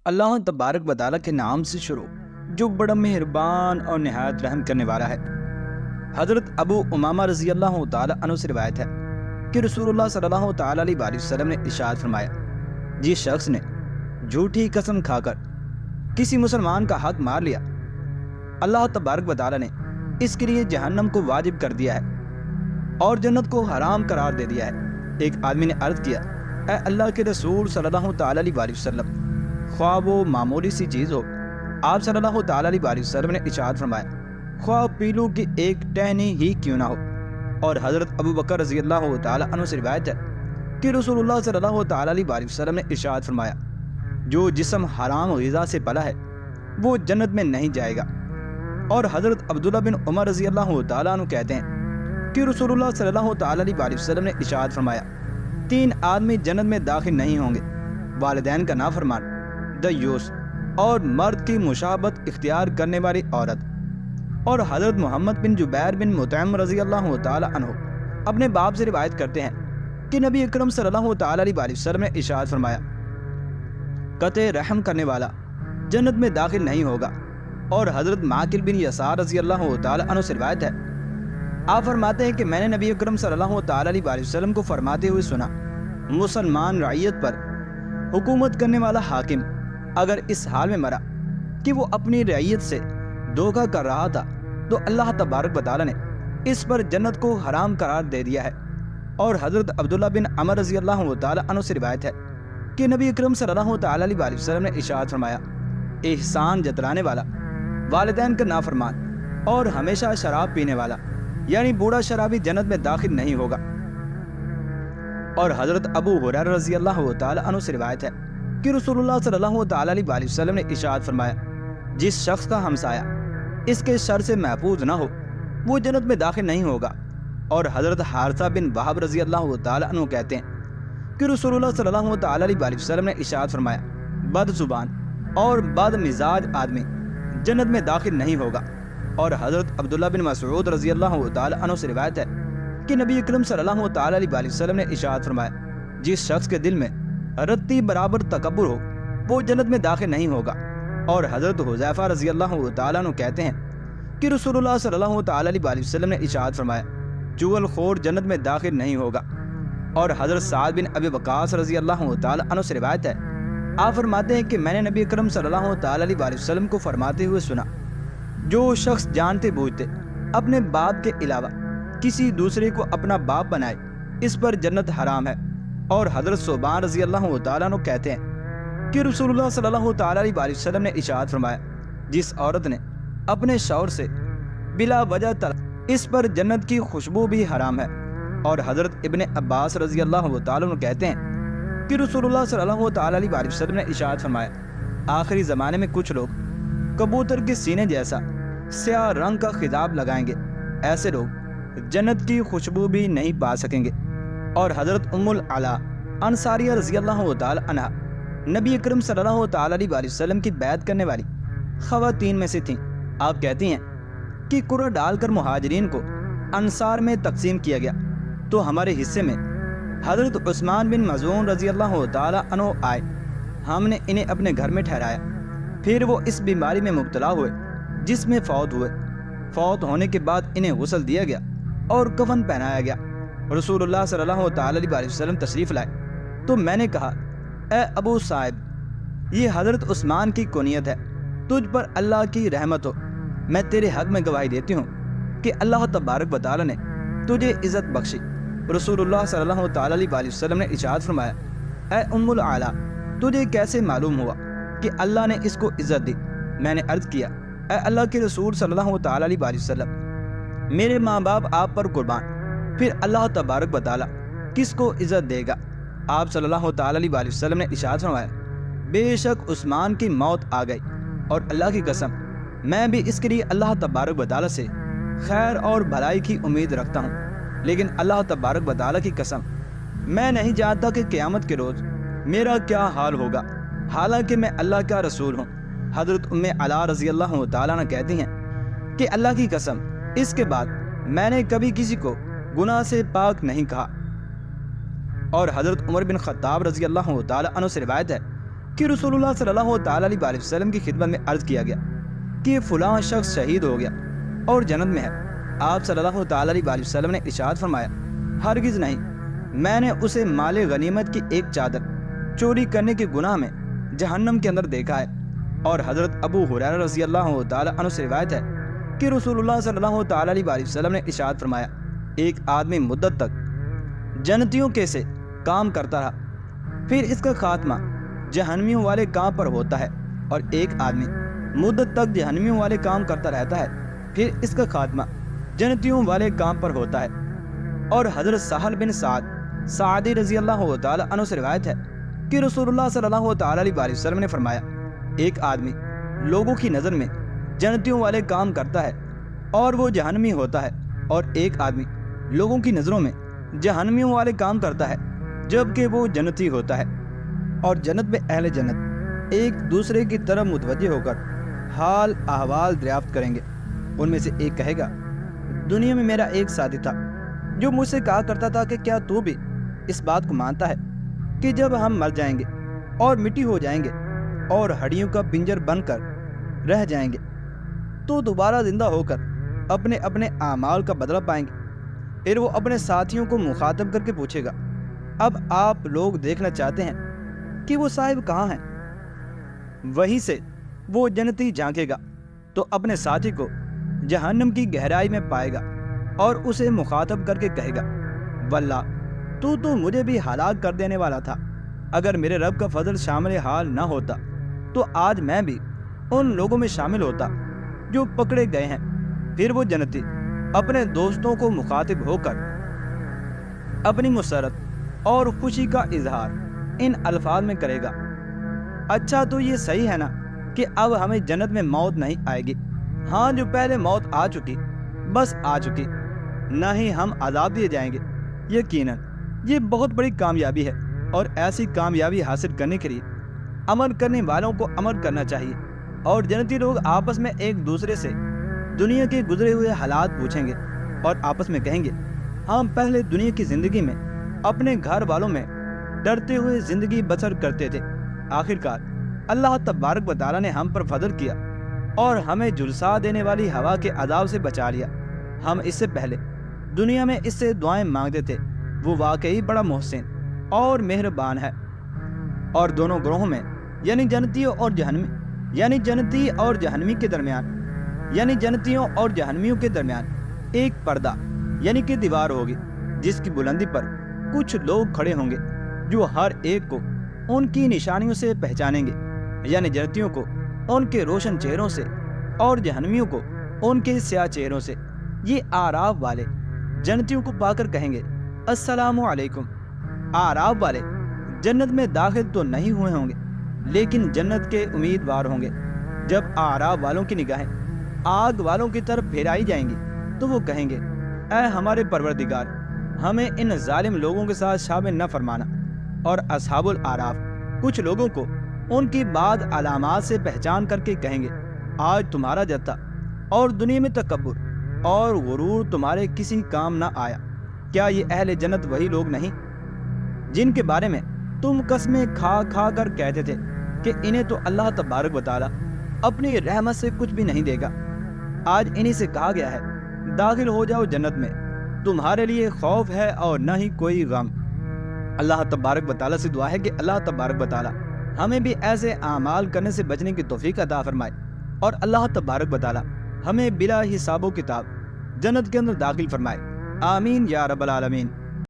اللہ تبارک و تعالیٰ کے نام سے شروع جو بڑا مہربان اور نہایت رحم کرنے والا ہے۔ حضرت ابو امامہ رضی اللہ تعالیٰ عنہ سے روایت ہے کہ رسول اللہ صلی اللہ تعالیٰ علیہ وسلم نے ارشاد فرمایا، جس شخص نے جھوٹی قسم کھا کر کسی مسلمان کا حق مار لیا، اللہ تبارک و تعالیٰ نے اس کے لیے جہنم کو واجب کر دیا ہے اور جنت کو حرام قرار دے دیا ہے۔ ایک آدمی نے عرض کیا، اے اللہ کے رسول صلی اللہ تعالیٰ علیہ وسلم، خواہ وہ معمولی سی چیز ہو۔ آپ صلی اللہ تعالیٰ علیہ وسلم نے ارشاد فرمایا، خواہ پیلو کی ایک ٹہنی ہی کیوں نہ ہو۔ اور حضرت ابو بکر رضی اللہ تعالیٰ عنہ سے روایت ہے کہ رسول اللہ صلی اللہ تعالیٰ علیہ وسلم نے ارشاد فرمایا، جو جسم حرام غذا سے پلا ہے وہ جنت میں نہیں جائے گا۔ اور حضرت عبداللہ بن عمر رضی اللہ تعالیٰ عنہ کہتے ہیں کہ رسول اللہ صلی اللہ تعالیٰ علیہ وسلم نے ارشاد فرمایا، 3 آدمی جنت میں داخل نہیں ہوں گے، والدین کا نافرمان، دیوس اور مرد کی مشابہت اختیار کرنے والی عورت۔ اور حضرت محمد بن جبیر بن مطعم رضی اللہ تعالیٰ عنہ اپنے باپ سے روایت کرتے ہیں کہ نبی اکرم صلی اللہ تعالیٰ علیہ وسلم نے ارشاد فرمایا، قطع رحم کرنے والا جنت میں داخل نہیں ہوگا۔ اور حضرت معقل بن یسار رضی اللہ تعالیٰ عنہ سے روایت ہے، آپ فرماتے ہیں کہ میں نے نبی اکرم صلی اللہ تعالیٰ علیہ وسلم کو فرماتے ہوئے سنا، مسلمان رعیت پر حکومت کرنے والا حاکم اگر اس حال میں مرا کہ وہ اپنی رعیت سے دھوکہ کر رہا تھا تو اللہ تبارک و تعالیٰ نے اس پر جنت کو حرام قرار دے دیا ہے۔ اور حضرت عبداللہ بن عمر رضی اللہ تعالیٰ عنہ سے روایت ہے کہ نبی اکرم صلی اللہ تعالیٰ علیہ وسلم نے ارشاد فرمایا، احسان جتلانے والا، والدین کا نافرمان اور ہمیشہ شراب پینے والا یعنی بوڑھا شرابی جنت میں داخل نہیں ہوگا۔ اور حضرت ابو ہریرہ رضی اللہ تعالیٰ عنہ سے روایت ہے کہ رسول اللہ صلی اللہ تعالیٰ علیہ وسلم نے ارشاد فرمایا، جس شخص کا ہمسایہ اس کے شر سے محفوظ نہ ہو وہ جنت میں داخل نہیں ہوگا۔ اور حضرت حارثہ بن وہب رضی اللہ تعالیٰ عنہ کہتے ہیں کہ رسول اللہ صلی اللہ تعالیٰ علیہ وسلم نے ارشاد فرمایا، بد زبان اور بد مزاج آدمی جنت میں داخل نہیں ہوگا۔ اور حضرت عبداللہ بن مسعود رضی اللہ تعالیٰ عنہ سے روایت ہے کہ نبی اکرم صلی اللہ تعالیٰ علیہ وسلم نے ارشاد فرمایا، جس شخص کے دل میں رتی برابر تکبر ہو وہ جنت میں داخل نہیں ہوگا۔ اور حضرت حذیفہ رضی اللہ تعالیٰ عنہ کہتے ہیں کہ رسول اللہ صلی اللہ تعالیٰ علیہ وسلم نے ارشاد فرمایا، چغل خور جنت میں داخل نہیں ہوگا۔ اور حضرت سعد بن ابی وقاص رضی اللہ تعالیٰ عنہ سے روایت ہے، آپ فرماتے ہیں کہ میں نے نبی اکرم صلی اللہ تعالیٰ علیہ وسلم کو فرماتے ہوئے سنا، جو شخص جانتے بوجھتے اپنے باپ کے علاوہ کسی دوسرے کو اپنا باپ بنائے اس پر جنت حرام ہے۔ اور حضرت ثوبان رضی اللہ تعالیٰ عنہ کہتے ہیں کہ رسول اللہ صلی اللہ تعالیٰ علیہ وسلم نے ارشاد فرمایا، جس عورت نے اپنے شوہر سے بلا وجہ طلاق اس پر جنت کی خوشبو بھی حرام ہے۔ اور حضرت ابن عباس رضی اللہ تعالیٰ عنہ کہتے ہیں کہ رسول اللہ صلی اللہ تعالیٰ علیہ وسلم نے ارشاد فرمایا، آخری زمانے میں کچھ لوگ کبوتر کے سینے جیسا سیاہ رنگ کا خضاب لگائیں گے، ایسے لوگ جنت کی خوشبو بھی نہیں پا سکیں گے۔ اور حضرت ام العلا انصاریہ رضی اللہ تعالیٰ عنہ نبی اکرم صلی اللہ تعالیٰ علیہ وسلم کی بیعت کرنے والی خواتین میں سے تھیں۔ آپ کہتی ہیں کہ قرعہ ڈال کر مہاجرین کو انصار میں تقسیم کیا گیا تو ہمارے حصے میں حضرت عثمان بن مظعون رضی اللہ تعالیٰ عنہ آئے، ہم نے انہیں اپنے گھر میں ٹھہرایا، پھر وہ اس بیماری میں مبتلا ہوئے جس میں فوت ہوئے۔ فوت ہونے کے بعد انہیں غسل دیا گیا اور کفن پہنایا گیا۔ رسول اللہ صلی اللہ تعالیٰ علیہ وسلم تشریف لائے تو میں نے کہا، اے ابو صاحب، یہ حضرت عثمان کی کنیت ہے، تجھ پر اللہ کی رحمت ہو۔ میں تیرے حق میں گواہی دیتی ہوں کہ اللہ تبارک و تعالیٰ نے تجھے عزت بخشی۔ رسول اللہ صلی اللہ تعالیٰ علیہ وسلم نے ارشاد فرمایا، اے ام العلا، تجھے کیسے معلوم ہوا کہ اللہ نے اس کو عزت دی؟ میں نے عرض کیا، اے اللہ کے رسول صلی اللہ تعالیٰ علیہ وسلم، میرے ماں باپ آپ پر قربان، پھر اللہ تبارک و تعالیٰ کس کو عزت دے گا؟ آپ صلی اللہ تعالیٰ علیہ وسلم نے ارشاد فرمایا، بے شک عثمان کی موت آ گئی، اور اللہ کی قسم میں بھی اس کے لیے اللہ تبارک و تعالیٰ سے خیر اور بھلائی کی امید رکھتا ہوں، لیکن اللہ تبارک و تعالیٰ کی قسم میں نہیں جانتا کہ قیامت کے روز میرا کیا حال ہوگا، حالانکہ میں اللہ کا رسول ہوں۔ حضرت ام علا رضی اللہ تعالیٰ عنہ کہتی ہیں کہ اللہ کی قسم اس کے بعد میں نے کبھی کسی کو گناہ سے پاک نہیں کہا۔ اور حضرت عمر بن خطاب رضی اللہ تعالیٰ عنہ سے روایت ہے کہ رسول اللہ صلی اللہ تعالیٰ علیہ وسلم کی خدمت میں عرض کیا گیا کہ فلاں شخص شہید ہو گیا اور جنت میں ہے۔ آپ صلی اللہ تعالیٰ علیہ وسلم نے ارشاد فرمایا، ہرگز نہیں، میں نے اسے مال غنیمت کی ایک چادر چوری کرنے کے گناہ میں جہنم کے اندر دیکھا ہے۔ اور حضرت ابو ہریرہ رضی اللہ تعالیٰ عنہ سے روایت ہے کہ رسول اللہ صلی اللہ تعالیٰ علیہ وسلم نے ارشاد فرمایا، ایک آدمی مدت تک جنتیوں کے سے کام کرتا رہا، پھر اس کا خاتمہ جہنمیوں والے کام پر ہوتا ہے، اور ایک آدمی مدت تک جہنمیوں والے کام کرتا رہتا ہے، پھر اس کا خاتمہ جنتیوں والے کام پر ہوتا ہے۔ اور حضرت سہل بن سعدی رضی اللہ تعالیٰ عنہ سے روایت ہے کہ رسول اللہ صلی اللہ تعالیٰ علیہ وسلم نے فرمایا، ایک آدمی لوگوں کی نظر میں جنتیوں والے کام کرتا ہے اور وہ جہنمی ہوتا ہے، اور ایک آدمی لوگوں کی نظروں میں جہنمیوں والے کام کرتا ہے جبکہ وہ جنتی ہوتا ہے۔ اور جنت میں اہل جنت ایک دوسرے کی طرف متوجہ ہو کر حال احوال دریافت کریں گے۔ ان میں سے ایک کہے گا، دنیا میں میرا ایک ساتھی تھا جو مجھ سے کہا کرتا تھا کہ کیا تو بھی اس بات کو مانتا ہے کہ جب ہم مر جائیں گے اور مٹی ہو جائیں گے اور ہڈیوں کا پنجر بن کر رہ جائیں گے تو دوبارہ زندہ ہو کر اپنے اپنے اعمال کا بدلہ پائیں گے؟ پھر وہ اپنے ساتھیوں کو مخاطب کر کے پوچھے گا، اب آپ لوگ دیکھنا چاہتے ہیں کہ وہ صاحب کہاں ہیں؟ وہیں سے وہ جنتی جھانکے گا تو اپنے ساتھی کو جہنم کی گہرائی میں پائے گا اور اسے مخاطب کر کے کہے گا، واللہ تو مجھے بھی ہلاک کر دینے والا تھا، اگر میرے رب کا فضل شامل حال نہ ہوتا تو آج میں بھی ان لوگوں میں شامل ہوتا جو پکڑے گئے ہیں۔ پھر وہ جنتی اپنے دوستوں کو مخاطب ہو کر اپنی مسرت اور خوشی کا اظہار ان الفاظ میں کرے گا، اچھا تو یہ صحیح ہے نا کہ اب ہمیں جنت میں موت نہیں آئے گی، ہاں جو پہلے موت آ چکی بس آ چکی، نہ ہی ہم عذاب دیے جائیں گے۔ یقیناً یہ بہت بڑی کامیابی ہے، اور ایسی کامیابی حاصل کرنے کے لیے عمل کرنے والوں کو عمل کرنا چاہیے۔ اور جنتی لوگ آپس میں ایک دوسرے سے دنیا کے گزرے ہوئے حالات پوچھیں گے اور آپس میں کہیں گے، ہم پہلے دنیا کی زندگی میں اپنے گھر والوں میں ڈرتے ہوئے زندگی بسر کرتے تھے، آخرکار اللہ تبارک و تعالیٰ نے ہم پر فضل کیا اور ہمیں جھلسا دینے والی ہوا کے عذاب سے بچا لیا۔ ہم اس سے پہلے دنیا میں اس سے دعائیں مانگتے تھے، وہ واقعی بڑا محسن اور مہربان ہے۔ اور دونوں گروہوں میں یعنی جنتیوں اور جہنمی کے درمیان جنتیوں اور جہنمیوں کے درمیان ایک پردہ یعنی کہ دیوار ہوگی، جس کی بلندی پر کچھ لوگ کھڑے ہوں گے جو ہر ایک کو ان کی نشانیوں سے پہچانیں گے، یعنی جنتیوں کو ان کے روشن چہروں سے اور جہنمیوں کو ان کے سیاہ چہروں سے۔ یہ اعراف والے جنتیوں کو پا کر کہیں گے، السلام علیکم۔ اعراف والے جنت میں داخل تو نہیں ہوئے ہوں گے لیکن جنت کے امیدوار ہوں گے۔ جب اعراف والوں کی نگاہیں آگ والوں کی طرف پھیرائی جائیں گی تو وہ کہیں گے، اے ہمارے پروردگار، ہمیں ان ظالم لوگوں کے ساتھ شامل نہ فرمانا۔ اور اصحاب الاعراف کچھ لوگوں کو ان کی بعض علامات سے پہچان کر کے کہیں گے، آج تمہارا جتھا اور دنیا میں تکبر اور غرور تمہارے کسی کام نہ آیا۔ کیا یہ اہل جنت وہی لوگ نہیں جن کے بارے میں تم قسمیں کھا کھا کر کہتے تھے کہ انہیں تو اللہ تبارک و تعالیٰ اپنی رحمت سے کچھ بھی نہیں دے گا؟ آج انہی سے کہا گیا ہے، داخل ہو جاؤ جنت میں، تمہارے لیے خوف ہے اور نہ ہی کوئی غم۔ اللہ تبارک و تعالیٰ سے دعا ہے کہ اللہ تبارک و تعالیٰ ہمیں بھی ایسے اعمال کرنے سے بچنے کی توفیق عطا فرمائے، اور اللہ تبارک و تعالیٰ ہمیں بلا حساب و کتاب جنت کے اندر داخل فرمائے، آمین یا رب العالمین۔